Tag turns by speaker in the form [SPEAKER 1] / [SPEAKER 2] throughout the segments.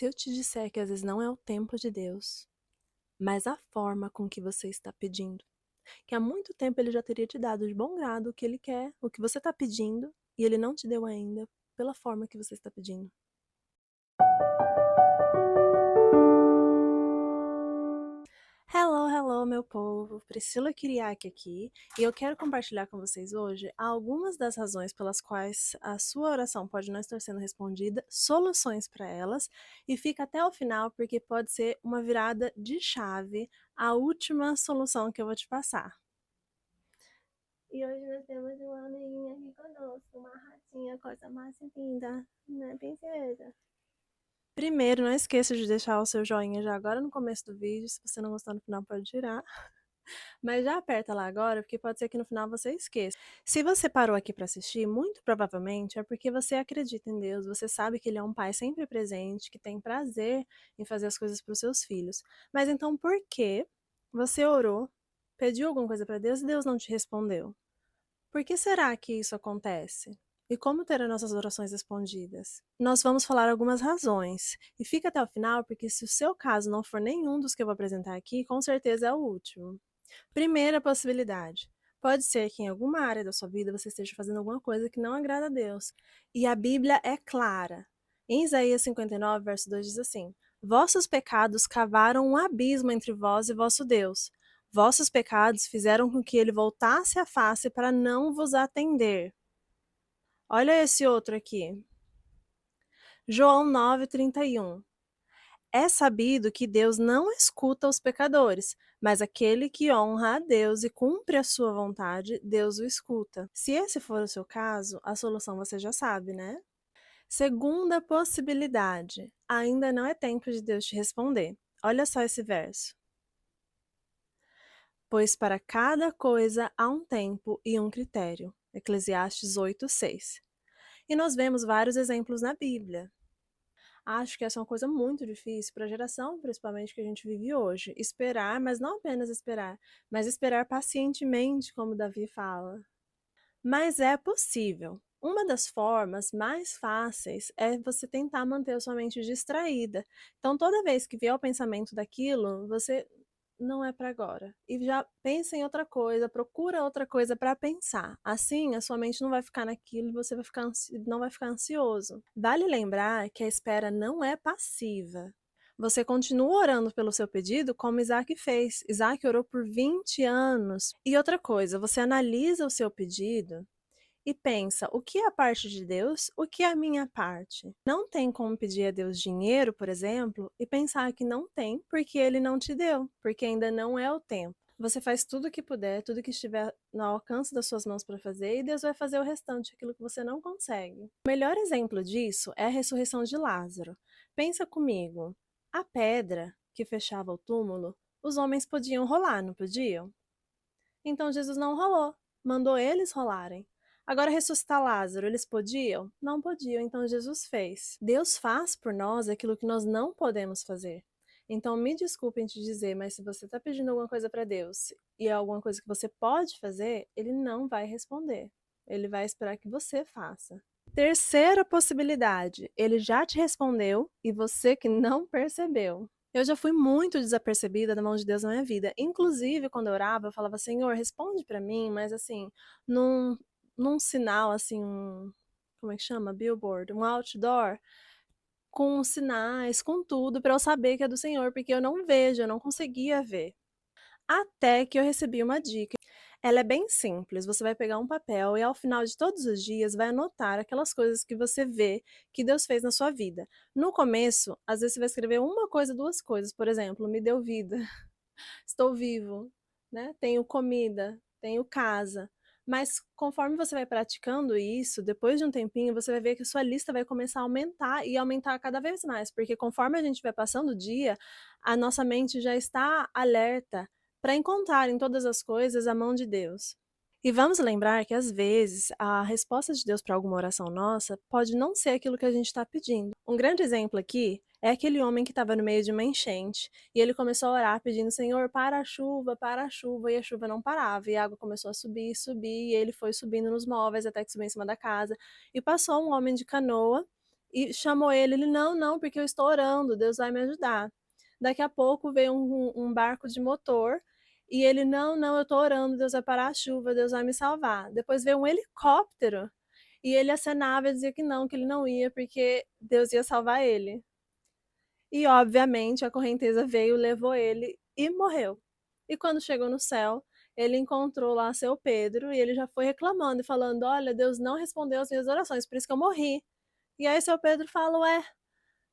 [SPEAKER 1] Se eu te disser que às vezes não é o tempo de Deus, mas a forma com que você está pedindo, que há muito tempo ele já teria te dado de bom grado o que ele quer, o que você está pedindo, e ele não te deu ainda, pela forma que você está pedindo. Hello, hello, meu povo! Priscila Kyriaki aqui, e eu quero compartilhar com vocês hoje algumas das razões pelas quais a sua oração pode não estar sendo respondida, soluções para elas, e fica até o final porque pode ser uma virada de chave, a última solução que eu vou te passar. E hoje nós temos uma amiguinha aqui conosco, uma ratinha, coisa mais linda, né, princesa? Primeiro, não esqueça de deixar o seu joinha já agora no começo do vídeo. Se você não gostar no final, pode tirar. Mas já aperta lá agora, porque pode ser que no final você esqueça. Se você parou aqui para assistir, muito provavelmente é porque você acredita em Deus, você sabe que Ele é um pai sempre presente, que tem prazer em fazer as coisas para os seus filhos. Mas então por que você orou, pediu alguma coisa para Deus e Deus não te respondeu? Por que será que isso acontece? E como ter as nossas orações respondidas? Nós vamos falar algumas razões. E fica até o final, porque se o seu caso não for nenhum dos que eu vou apresentar aqui, com certeza é o último. Primeira possibilidade. Pode ser que em alguma área da sua vida você esteja fazendo alguma coisa que não agrada a Deus. E a Bíblia é clara. Em Isaías 59, verso 2 diz assim: Vossos pecados cavaram um abismo entre vós e vosso Deus. Vossos pecados fizeram com que ele voltasse a face para não vos atender. Olha esse outro aqui. João 9:31. É sabido que Deus não escuta os pecadores, mas aquele que honra a Deus e cumpre a sua vontade, Deus o escuta. Se esse for o seu caso, a solução você já sabe, né? Segunda possibilidade. Ainda não é tempo de Deus te responder. Olha só esse verso. Pois para cada coisa há um tempo e um critério. Eclesiastes 8:6. E nós vemos vários exemplos na Bíblia. Acho que essa é uma coisa muito difícil para a geração, principalmente que a gente vive hoje. Esperar, mas não apenas esperar, mas esperar pacientemente, como Davi fala. Mas é possível. Uma das formas mais fáceis é você tentar manter a sua mente distraída. Então, toda vez que vier o pensamento daquilo, você não é para agora. E já pensa em outra coisa, procura outra coisa para pensar. Assim, a sua mente não vai ficar naquilo e você não vai ficar ansioso. Vale lembrar que a espera não é passiva. Você continua orando pelo seu pedido como Isaac fez. Isaac orou por 20 anos. E outra coisa, você analisa o seu pedido e pensa, o que é a parte de Deus, o que é a minha parte? Não tem como pedir a Deus dinheiro, por exemplo, e pensar que não tem porque ele não te deu, porque ainda não é o tempo. Você faz tudo o que puder, tudo que estiver no alcance das suas mãos para fazer, e Deus vai fazer o restante, aquilo que você não consegue. O melhor exemplo disso é a ressurreição de Lázaro. Pensa comigo, a pedra que fechava o túmulo, os homens podiam rolar, não podiam? Então Jesus não rolou, mandou eles rolarem. Agora, ressuscitar Lázaro, eles podiam? Não podiam, então Jesus fez. Deus faz por nós aquilo que nós não podemos fazer. Então, me desculpem te dizer, mas se você está pedindo alguma coisa para Deus e é alguma coisa que você pode fazer, ele não vai responder. Ele vai esperar que você faça. Terceira possibilidade, ele já te respondeu e você que não percebeu. Eu já fui muito desapercebida da mão de Deus na minha vida. Inclusive, quando eu orava, eu falava, Senhor, responde para mim, mas assim, num, num sinal, assim, como é que chama? Billboard, um outdoor, com sinais, com tudo, para eu saber que é do Senhor, porque eu não vejo, eu não conseguia ver. Até que eu recebi uma dica. Ela é bem simples, você vai pegar um papel e ao final de todos os dias vai anotar aquelas coisas que você vê que Deus fez na sua vida. No começo, às vezes você vai escrever uma coisa, duas coisas, por exemplo, me deu vida, estou vivo, né? Tenho comida, tenho casa. Mas conforme você vai praticando isso, depois de um tempinho, você vai ver que a sua lista vai começar a aumentar e aumentar cada vez mais, porque conforme a gente vai passando o dia, a nossa mente já está alerta para encontrar em todas as coisas a mão de Deus. E vamos lembrar que, às vezes, a resposta de Deus para alguma oração nossa pode não ser aquilo que a gente está pedindo. Um grande exemplo aqui é aquele homem que estava no meio de uma enchente e ele começou a orar pedindo, Senhor, para a chuva, e a chuva não parava, e a água começou a subir, subir, e ele foi subindo nos móveis até que subiu em cima da casa, e passou um homem de canoa, e chamou ele: "Não, não, porque eu estou orando, Deus vai me ajudar". Daqui a pouco veio um barco de motor e ele: "Não, não, eu estou orando, Deus vai parar a chuva, Deus vai me salvar". Depois veio um helicóptero e ele acenava e dizia que ele não ia, porque Deus ia salvar ele. E obviamente a correnteza veio, levou ele e morreu. E quando chegou no céu, ele encontrou lá seu Pedro e ele já foi reclamando e falando: "Olha, Deus não respondeu as minhas orações, por isso que eu morri". E aí seu Pedro fala: "Ué,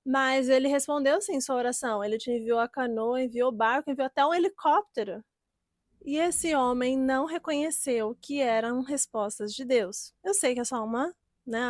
[SPEAKER 1] mas ele respondeu sim sua oração, ele te enviou a canoa, enviou o barco, enviou até um helicóptero". E esse homem não reconheceu que eram respostas de Deus. Eu sei que é só uma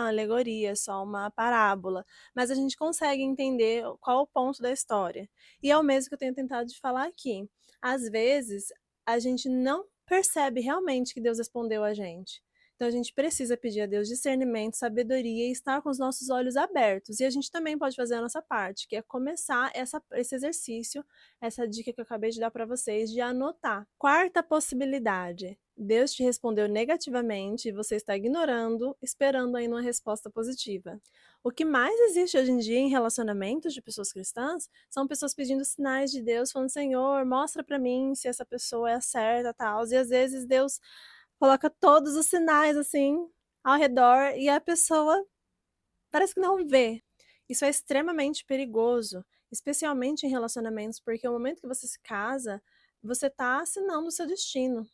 [SPEAKER 1] alegoria, só uma parábola, mas a gente consegue entender qual o ponto da história. E é o mesmo que eu tenho tentado de falar aqui. Às vezes, a gente não percebe realmente que Deus respondeu a gente. Então a gente precisa pedir a Deus discernimento, sabedoria e estar com os nossos olhos abertos. E a gente também pode fazer a nossa parte, que é começar esse exercício, essa dica que eu acabei de dar para vocês, de anotar. Quarta possibilidade: Deus te respondeu negativamente e você está ignorando, esperando ainda uma resposta positiva. O que mais existe hoje em dia em relacionamentos de pessoas cristãs são pessoas pedindo sinais de Deus, falando: Senhor, mostra para mim se essa pessoa é a certa, tal. E às vezes Deus coloca todos os sinais assim ao redor e a pessoa parece que não vê. Isso é extremamente perigoso, especialmente em relacionamentos, porque o momento que você se casa, você está assinando o seu destino.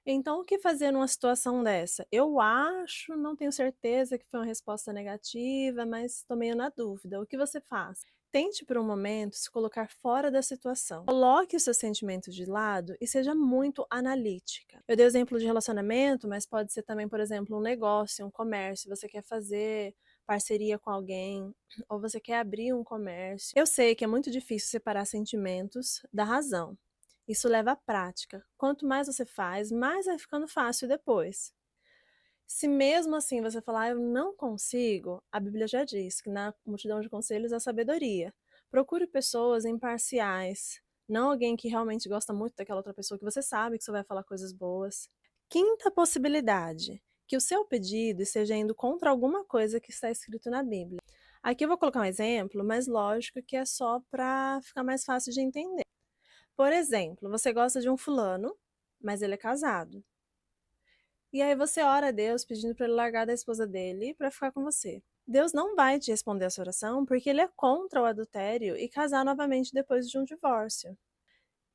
[SPEAKER 1] Então, o que fazer numa situação dessa? Eu acho, não tenho certeza que foi uma resposta negativa, mas estou meio na dúvida. O que você faz? Tente por um momento se colocar fora da situação. Coloque os seus sentimentos de lado e seja muito analítica. Eu dei exemplo de relacionamento, mas pode ser também, por exemplo, um negócio, um comércio. Você quer fazer parceria com alguém, ou você quer abrir um comércio. Eu sei que é muito difícil separar sentimentos da razão. Isso leva à prática. Quanto mais você faz, mais vai ficando fácil depois. Se mesmo assim você falar, eu não consigo, a Bíblia já diz que na multidão de conselhos há sabedoria. Procure pessoas imparciais, não alguém que realmente gosta muito daquela outra pessoa, que você sabe que você vai falar coisas boas. Quinta possibilidade: que o seu pedido esteja indo contra alguma coisa que está escrito na Bíblia. Aqui eu vou colocar um exemplo, mas lógico que é só para ficar mais fácil de entender. Por exemplo, você gosta de um fulano, mas ele é casado. E aí você ora a Deus pedindo para ele largar da esposa dele para ficar com você. Deus não vai te responder essa oração porque ele é contra o adultério e casar novamente depois de um divórcio.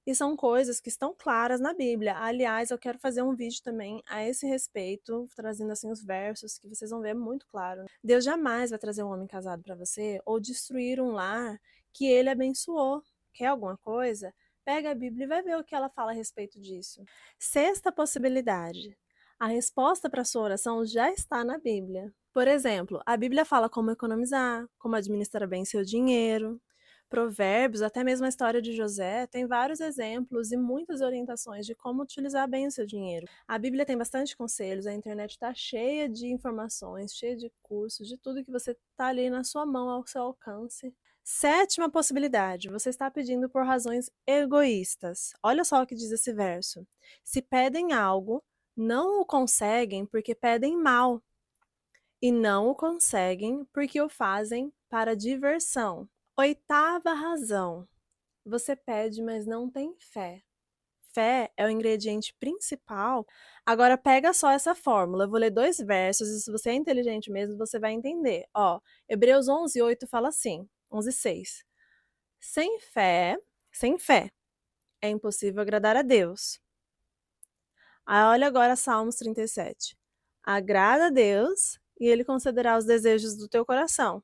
[SPEAKER 1] E são coisas que estão claras na Bíblia. Aliás, eu quero fazer um vídeo também a esse respeito, trazendo assim os versos que vocês vão ver muito claro. Deus jamais vai trazer um homem casado para você ou destruir um lar que ele abençoou. Quer alguma coisa? Pega a Bíblia e vai ver o que ela fala a respeito disso. Sexta possibilidade: a resposta para sua oração já está na Bíblia. Por exemplo, a Bíblia fala como economizar, como administrar bem seu dinheiro. Provérbios, até mesmo a história de José, tem vários exemplos e muitas orientações de como utilizar bem o seu dinheiro. A Bíblia tem bastante conselhos, a internet está cheia de informações, cheia de cursos, de tudo que você está ali na sua mão, ao seu alcance. Sétima possibilidade: você está pedindo por razões egoístas. Olha só o que diz esse verso. Se pedem algo, não o conseguem porque pedem mal, e não o conseguem porque o fazem para diversão. Oitava razão: você pede, mas não tem fé. Fé é o ingrediente principal. Agora pega só essa fórmula. Eu vou ler dois versos e se você é inteligente mesmo, você vai entender. Ó, Hebreus 11:8 fala assim, 11:6. Sem fé, sem fé, é impossível agradar a Deus. Aí olha agora Salmos 37. Agrada a Deus e ele concederá os desejos do teu coração.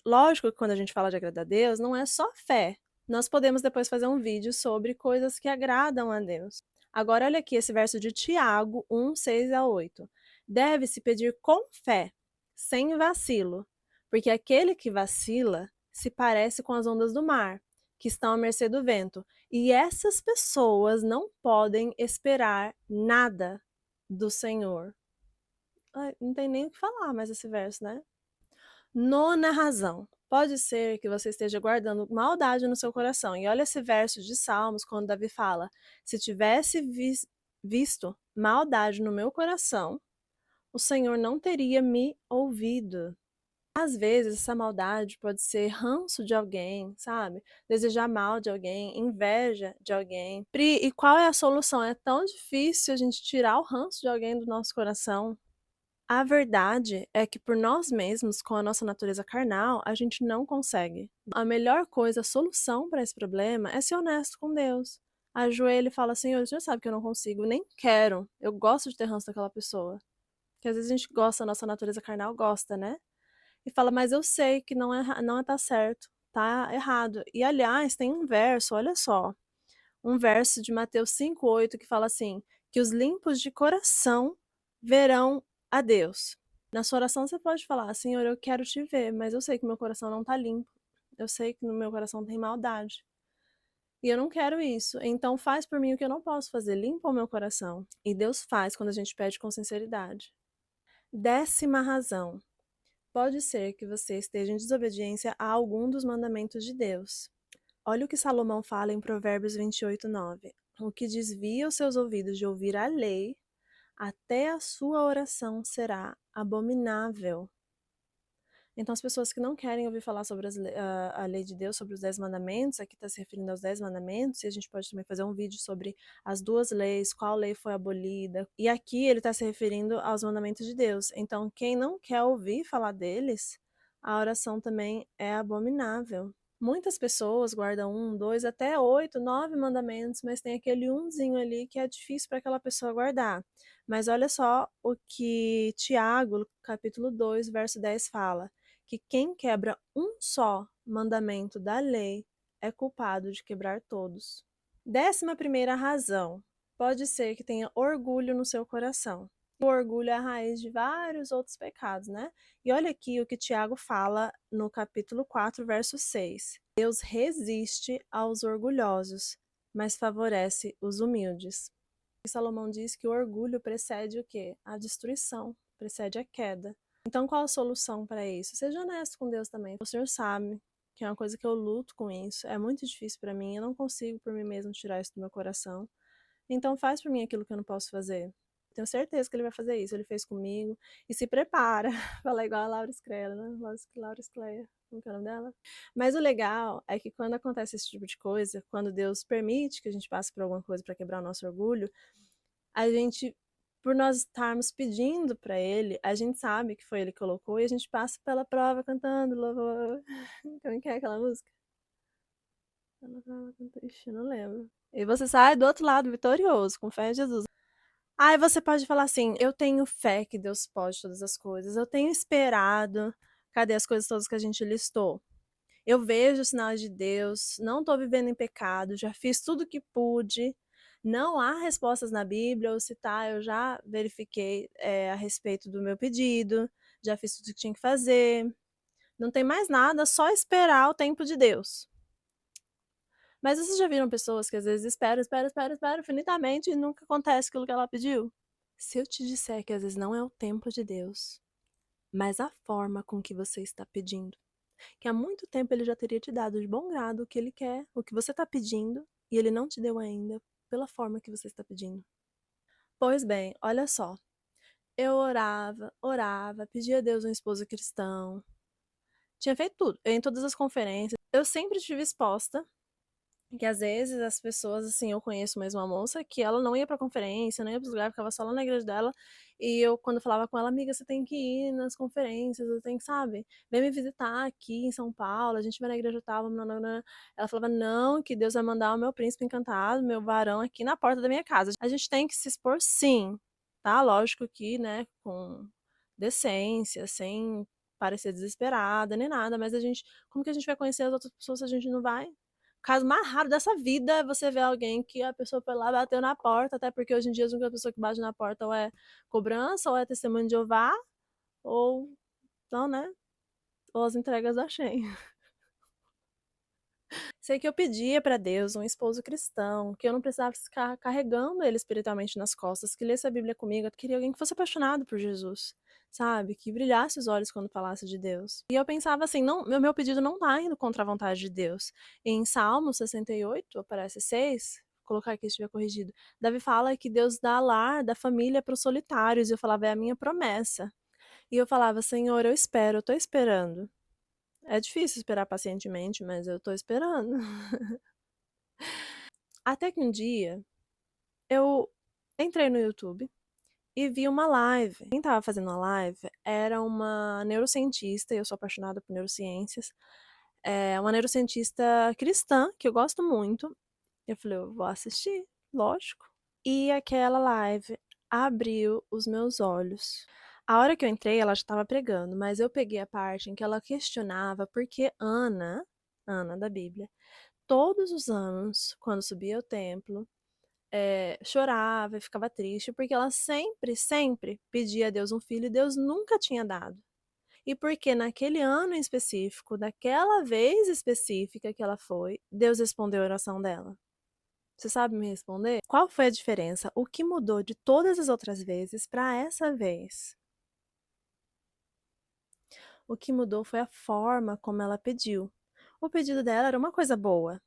[SPEAKER 1] Lógico que quando a gente fala de agradar a Deus, não é só fé. Nós podemos depois fazer um vídeo sobre coisas que agradam a Deus. Agora olha aqui esse verso de Tiago 1:6-8. Deve-se pedir com fé, sem vacilo, porque aquele que vacila se parece com as ondas do mar, que estão à mercê do vento, e essas pessoas não podem esperar nada do Senhor. Ai, não tem nem o que falar mais esse verso, né? Nona razão: pode ser que você esteja guardando maldade no seu coração. E olha esse verso de Salmos, quando Davi fala: se tivesse visto maldade no meu coração, o Senhor não teria me ouvido. Às vezes, essa maldade pode ser ranço de alguém, sabe? Desejar mal de alguém, inveja de alguém. Pri, e qual é a solução? É tão difícil a gente tirar o ranço de alguém do nosso coração. A verdade é que por nós mesmos, com a nossa natureza carnal, a gente não consegue. A melhor coisa, a solução para esse problema é ser honesto com Deus. Ajoelha e fala: Senhor, você já sabe que eu não consigo, nem quero. Eu gosto de ter ranço daquela pessoa. Porque às vezes a gente gosta, a nossa natureza carnal gosta, né? E fala: mas eu sei que não tá certo, tá errado. E aliás, tem um verso, olha só, um verso de Mateus 5:8 que fala assim: que os limpos de coração verão a Deus. Na sua oração você pode falar: Senhor, eu quero te ver, mas eu sei que meu coração não tá limpo. Eu sei que no meu coração tem maldade. E eu não quero isso. Então faz por mim o que eu não posso fazer. Limpa o meu coração. E Deus faz quando a gente pede com sinceridade. 10ª razão. Pode ser que você esteja em desobediência a algum dos mandamentos de Deus. Olha o que Salomão fala em Provérbios 28:9. O que desvia os seus ouvidos de ouvir a lei, até a sua oração será abominável. Então, as pessoas que não querem ouvir falar sobre a lei de Deus, sobre os 10 mandamentos, aqui está se referindo aos 10 mandamentos, e a gente pode também fazer um vídeo sobre as duas leis, qual lei foi abolida. E aqui ele está se referindo aos mandamentos de Deus. Então, quem não quer ouvir falar deles, a oração também é abominável. Muitas pessoas guardam 1, 2, até 8, 9 mandamentos, mas tem aquele umzinho ali que é difícil para aquela pessoa guardar. Mas olha só o que Tiago, capítulo 2, verso 10 fala: que quem quebra um só mandamento da lei é culpado de quebrar todos. 11ª razão. Pode ser que tenha orgulho no seu coração. O orgulho é a raiz de vários outros pecados, né? E olha aqui o que Tiago fala no capítulo 4, verso 6. Deus resiste aos orgulhosos, mas favorece os humildes. E Salomão diz que o orgulho precede o quê? A destruição, precede a queda. Então, qual a solução para isso? Seja honesto com Deus também. O Senhor sabe que é uma coisa que eu luto com isso. É muito difícil para mim. Eu não consigo por mim mesmo tirar isso do meu coração. Então, faz por mim aquilo que eu não posso fazer. Tenho certeza que ele vai fazer isso. Ele fez comigo. E se prepara. Falar igual a Laura Scrella, né? Laura Scleia. Como que é o nome dela? Mas o legal é que quando acontece esse tipo de coisa, quando Deus permite que a gente passe por alguma coisa para quebrar o nosso orgulho, a gente, por nós estarmos pedindo para ele, a gente sabe que foi ele que colocou e a gente passa pela prova cantando louvor. Como é que é aquela música? Ixi, eu não lembro. E você sai do outro lado vitorioso, com fé em Jesus. Aí você pode falar assim: eu tenho fé que Deus pode todas as coisas, eu tenho esperado. Cadê as coisas todas que a gente listou? Eu vejo os sinais de Deus, não estou vivendo em pecado, já fiz tudo o que pude. Não há respostas na Bíblia, ou se tá, eu já verifiquei a respeito do meu pedido, já fiz tudo o que tinha que fazer. Não tem mais nada, só esperar o tempo de Deus. Mas vocês já viram pessoas que às vezes esperam infinitamente e nunca acontece aquilo que ela pediu? Se eu te disser que às vezes não é o tempo de Deus, mas a forma com que você está pedindo, que há muito tempo ele já teria te dado de bom grado o que ele quer, o que você está pedindo, e ele não te deu ainda pela forma que você está pedindo. Pois bem, olha só. Eu orava, pedia a Deus um esposo cristão. Tinha feito tudo. Eu ia em todas as conferências. Eu sempre estive exposta que às vezes as pessoas, assim, eu conheço mesmo uma moça que ela não ia pra conferência, não ia pros lugares, ficava só lá na igreja dela. E eu, quando falava com ela, amiga, você tem que ir nas conferências, você tem que, sabe, vem me visitar aqui em São Paulo, a gente vai na igreja tal, vamos lá. Ela falava, não, que Deus vai mandar o meu príncipe encantado, meu varão aqui na porta da minha casa. A gente tem que se expor sim, tá? Lógico que, né, com decência, sem parecer desesperada nem nada, mas a gente, como que a gente vai conhecer as outras pessoas se a gente não vai? O caso mais raro dessa vida é você ver alguém que a pessoa foi lá, bateu na porta, até porque hoje em dia a única pessoa que bate na porta ou é cobrança, ou é testemunho de Jeová, ou não, né? Ou as entregas da Shein. Sei que eu pedia para Deus um esposo cristão, que eu não precisava ficar carregando ele espiritualmente nas costas, que lesse a Bíblia comigo. Eu queria alguém que fosse apaixonado por Jesus, sabe? Que brilhasse os olhos quando falasse de Deus. E eu pensava assim, não, meu pedido não tá indo contra a vontade de Deus. Em Salmo 68, aparece 6, vou colocar aqui se estiver corrigido. Davi fala que Deus dá lar, da família para os solitários. E eu falava, é a minha promessa. E eu falava: "Senhor, eu espero, eu tô esperando". É difícil esperar pacientemente, mas eu tô esperando. Até que um dia eu entrei no YouTube e vi uma live. Quem estava fazendo a live era uma neurocientista, e eu sou apaixonada por neurociências, uma neurocientista cristã, que eu gosto muito. Eu falei: "Eu vou assistir, lógico". E aquela live abriu os meus olhos. A hora que eu entrei, ela já estava pregando, mas eu peguei a parte em que ela questionava por que Ana da Bíblia, todos os anos, quando subia ao templo, chorava e ficava triste, porque ela sempre, sempre pedia a Deus um filho e Deus nunca tinha dado. E porque naquele ano em específico, daquela vez específica que ela foi, Deus respondeu a oração dela. Você sabe me responder? Qual foi a diferença? O que mudou de todas as outras vezes para essa vez? O que mudou foi a forma como ela pediu. O pedido dela era uma coisa boa.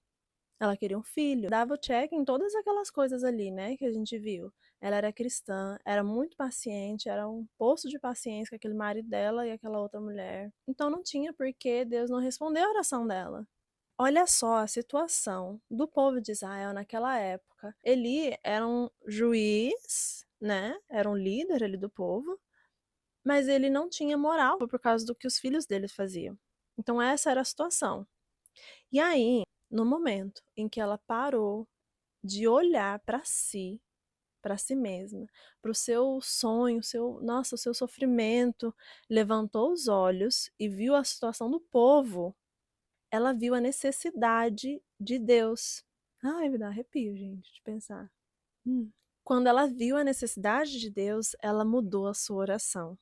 [SPEAKER 1] Ela queria um filho, dava o check em todas aquelas coisas ali, né, que a gente viu. Ela era cristã, era muito paciente, era um poço de paciência com aquele marido dela e aquela outra mulher. Então não tinha por que Deus não responder a oração dela. Olha só a situação do povo de Israel naquela época. Eli era um juiz, né? Era um líder ali do povo, mas ele não tinha moral por causa do que os filhos dele faziam. Então essa era a situação. E aí, no momento em que ela parou de olhar para si mesma, para o seu sonho, o seu sofrimento, levantou os olhos e viu a situação do povo, ela viu a necessidade de Deus. Ai, me dá arrepio, gente, de pensar. Hum. Quando ela viu a necessidade de Deus, ela mudou a sua oração.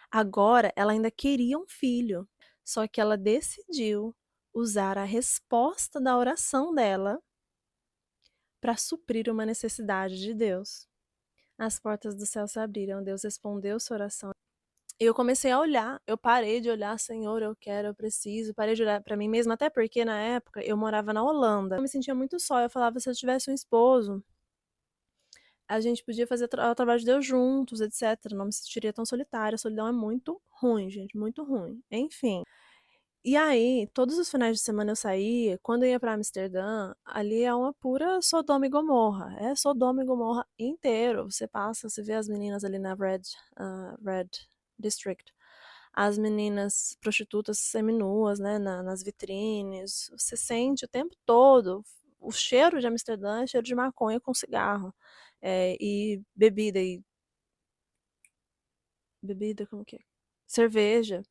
[SPEAKER 1] Agora, ela ainda queria um filho, só que ela decidiu usar a resposta da oração dela para suprir uma necessidade de Deus. As portas do céu se abriram, Deus respondeu sua oração. E eu comecei a olhar, eu parei de olhar, Senhor, eu quero, eu preciso, parei de olhar para mim mesma, até porque na época eu morava na Holanda. Eu me sentia muito só, eu falava, se eu tivesse um esposo, a gente podia fazer o trabalho de Deus juntos, etc. Não me sentiria tão solitária, a solidão é muito ruim, gente, muito ruim. Enfim. E aí, todos os finais de semana eu saía, quando eu ia pra Amsterdã, ali é uma pura Sodoma e Gomorra. É Sodoma e Gomorra inteiro. Você passa, você vê as meninas ali na Red District, as meninas prostitutas seminuas, né, nas vitrines. Você sente o tempo todo o cheiro de Amsterdã, é cheiro de maconha com cigarro. E bebida, como que é? Cerveja.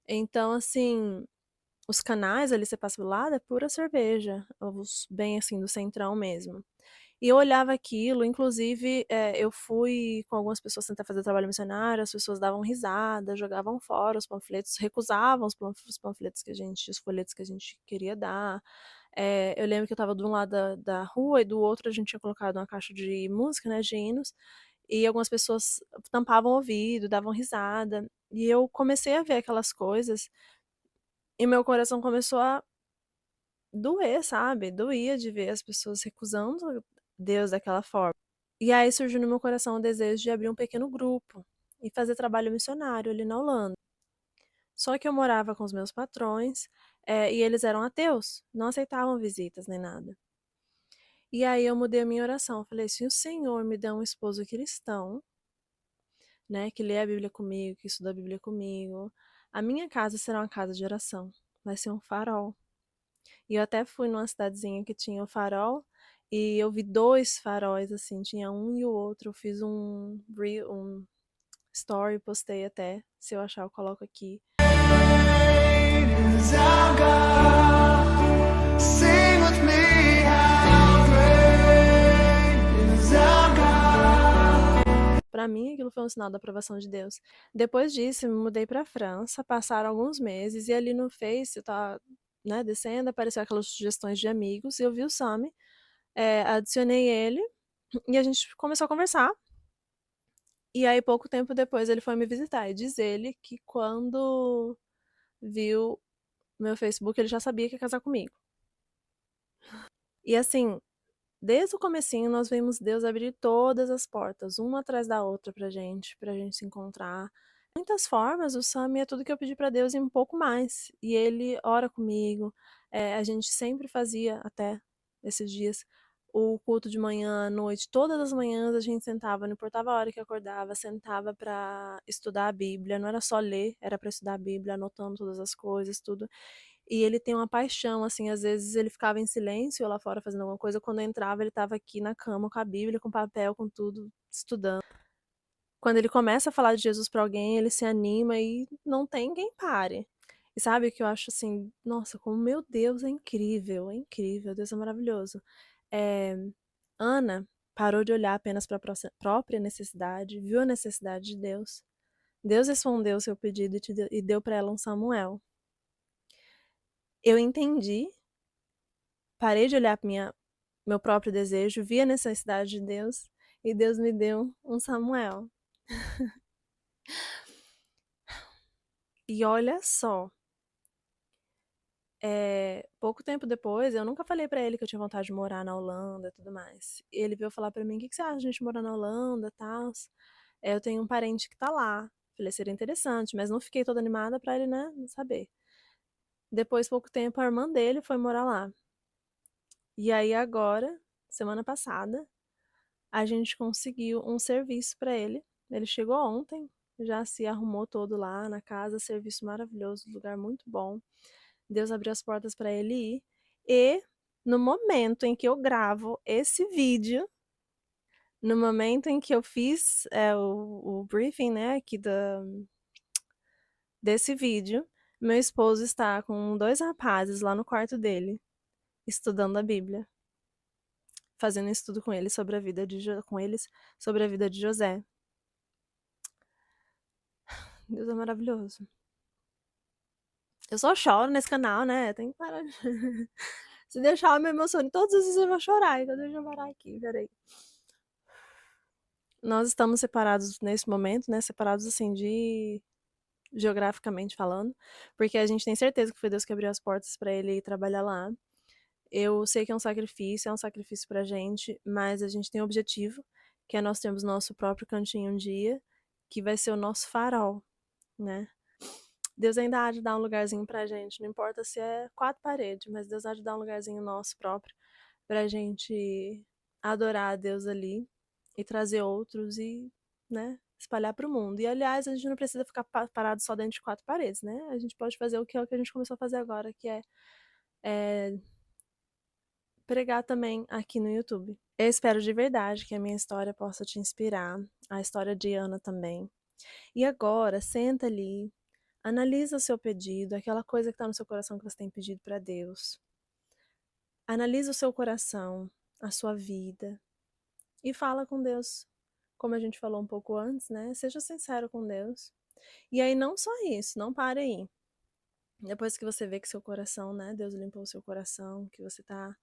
[SPEAKER 1] Então, assim, os canais ali, você passa do lado, é pura cerveja, bem assim, do centrão mesmo. E eu olhava aquilo, inclusive, eu fui com algumas pessoas tentar fazer trabalho missionário, as pessoas davam risada, jogavam fora os panfletos, recusavam os panfletos que a gente, os folhetos que a gente queria dar. Eu lembro que eu estava de um lado da rua e do outro a gente tinha colocado uma caixa de música, né, de hinos, e algumas pessoas tampavam o ouvido, davam risada, e eu comecei a ver aquelas coisas e meu coração começou a doer, sabe? Doía de ver as pessoas recusando Deus daquela forma. E aí surgiu no meu coração o desejo de abrir um pequeno grupo e fazer trabalho missionário ali na Holanda. Só que eu morava com os meus patrões, e eles eram ateus, não aceitavam visitas nem nada. E aí eu mudei a minha oração, eu falei, se o Senhor me der um esposo cristão, né, que lê a Bíblia comigo, que estuda a Bíblia comigo, a minha casa será uma casa de oração, vai ser um farol. E eu até fui numa cidadezinha que tinha o farol, e eu vi dois faróis, assim, tinha um e o outro. Eu fiz um story, postei até. Se eu achar, eu coloco aqui. Para mim, aquilo foi um sinal da aprovação de Deus. Depois disso, eu me mudei para a França, passaram alguns meses, e ali no Face, eu tava, né, descendo, apareceu aquelas sugestões de amigos, e eu vi o Sami, adicionei ele, e a gente começou a conversar. E aí, pouco tempo depois, ele foi me visitar. E diz ele que quando viu meu Facebook, ele já sabia que ia casar comigo. E assim, desde o comecinho, nós vimos Deus abrir todas as portas, uma atrás da outra pra gente se encontrar. Muitas formas, o Sami é tudo que eu pedi para Deus e um pouco mais. E ele ora comigo. A gente sempre fazia, até esses dias, o culto de manhã, à noite. Todas as manhãs a gente sentava, não importava a hora que acordava, sentava para estudar a Bíblia. Não era só ler, era para estudar a Bíblia, anotando todas as coisas, tudo. E ele tem uma paixão, assim, às vezes ele ficava em silêncio lá fora fazendo alguma coisa. Quando eu entrava, ele estava aqui na cama com a Bíblia, com papel, com tudo, estudando. Quando ele começa a falar de Jesus pra alguém, ele se anima e não tem quem pare. E sabe o que eu acho assim, nossa, como meu Deus é incrível, Deus é maravilhoso. É, Ana parou de olhar apenas para a própria necessidade, viu a necessidade de Deus. Deus respondeu o seu pedido e deu para ela um Samuel. Eu entendi, parei de olhar para meu próprio desejo, vi a necessidade de Deus e Deus me deu um Samuel. E olha só, pouco tempo depois, eu nunca falei pra ele que eu tinha vontade de morar na Holanda e tudo mais. E ele veio falar pra mim: o que que você acha de a gente morar na Holanda e tal? Eu tenho um parente que tá lá. Falei, seria interessante, mas não fiquei toda animada pra ele, né, não saber. Depois, pouco tempo, a irmã dele foi morar lá. E aí agora, semana passada, a gente conseguiu um serviço pra ele. Ele chegou ontem, já se arrumou todo lá na casa, serviço maravilhoso, lugar muito bom. Deus abriu as portas para ele ir. E no momento em que eu gravo esse vídeo, no momento em que eu fiz o briefing, né, aqui desse vídeo, meu esposo está com dois rapazes lá no quarto dele, estudando a Bíblia, fazendo estudo com eles sobre a vida com eles sobre a vida de José. Deus é maravilhoso. Eu só choro nesse canal, né? Tem que parar. Se deixar, eu me emociono. Todos os dias eu vou chorar. Então deixa eu parar aqui, peraí. Nós estamos separados nesse momento, né? Separados assim de geograficamente falando, porque a gente tem certeza que foi Deus que abriu as portas para ele ir trabalhar lá. Eu sei que é um sacrifício pra gente, mas a gente tem um objetivo, que é nós termos nosso próprio cantinho um dia, que vai ser o nosso farol, né? Deus ainda há de dar um lugarzinho pra gente, não importa se é quatro paredes, mas Deus há de dar um lugarzinho nosso próprio pra gente adorar a Deus ali e trazer outros e, né, espalhar para o mundo. E aliás, a gente não precisa ficar parado só dentro de quatro paredes, né? A gente pode fazer o que é o que a gente começou a fazer agora, que é pregar também aqui no YouTube. Eu espero de verdade que a minha história possa te inspirar, a história de Ana também. E agora, senta ali, analisa o seu pedido, aquela coisa que está no seu coração que você tem pedido para Deus. Analisa o seu coração, a sua vida e fala com Deus. Como a gente falou um pouco antes, né? Seja sincero com Deus. E aí não só isso, não pare aí. Depois que você vê que seu coração, né, Deus limpou o seu coração, que você tá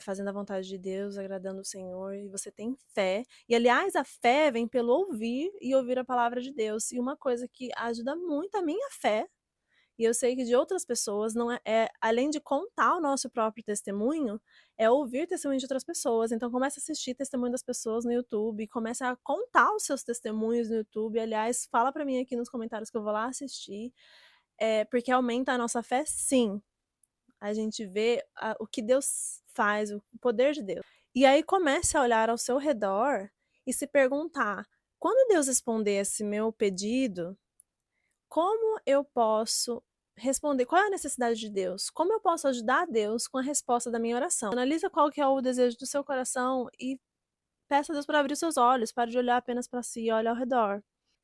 [SPEAKER 1] fazendo a vontade de Deus, agradando o Senhor, e você tem fé. E aliás, a fé vem pelo ouvir e ouvir a palavra de Deus. E uma coisa que ajuda muito a minha fé, e eu sei que de outras pessoas, não além de contar o nosso próprio testemunho, é ouvir testemunho de outras pessoas. Então começa a assistir testemunho das pessoas no YouTube, começa a contar os seus testemunhos no YouTube. Aliás, fala para mim aqui nos comentários que eu vou lá assistir. Porque aumenta a nossa fé, sim. A gente vê o que Deus faz, o poder de Deus. E aí comece a olhar ao seu redor e se perguntar: quando Deus responder esse meu pedido, como eu posso responder? Qual é a necessidade de Deus? Como eu posso ajudar a Deus com a resposta da minha oração? Analisa qual que é o desejo do seu coração e peça a Deus para abrir os seus olhos, para de olhar apenas para si e olhar ao redor.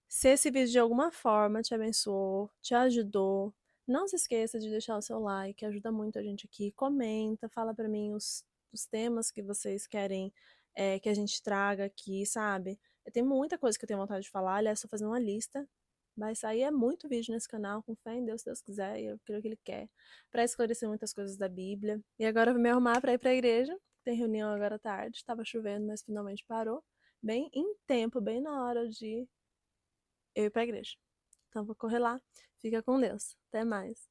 [SPEAKER 1] Se esse vídeo de alguma forma te abençoou, te ajudou, não se esqueça de deixar o seu like, ajuda muito a gente aqui. Comenta, fala para mim os temas que vocês querem que a gente traga aqui, sabe? Eu tenho muita coisa que eu tenho vontade de falar, aliás, estou fazendo uma lista. Vai sair muito vídeo nesse canal, com fé em Deus, se Deus quiser, e eu creio que Ele quer, para esclarecer muitas coisas da Bíblia. E agora eu vou me arrumar para ir para a igreja. Tem reunião agora à tarde, estava chovendo, mas finalmente parou. Bem em tempo, bem na hora de eu ir para a igreja. Então vou correr lá. Fica com Deus. Até mais.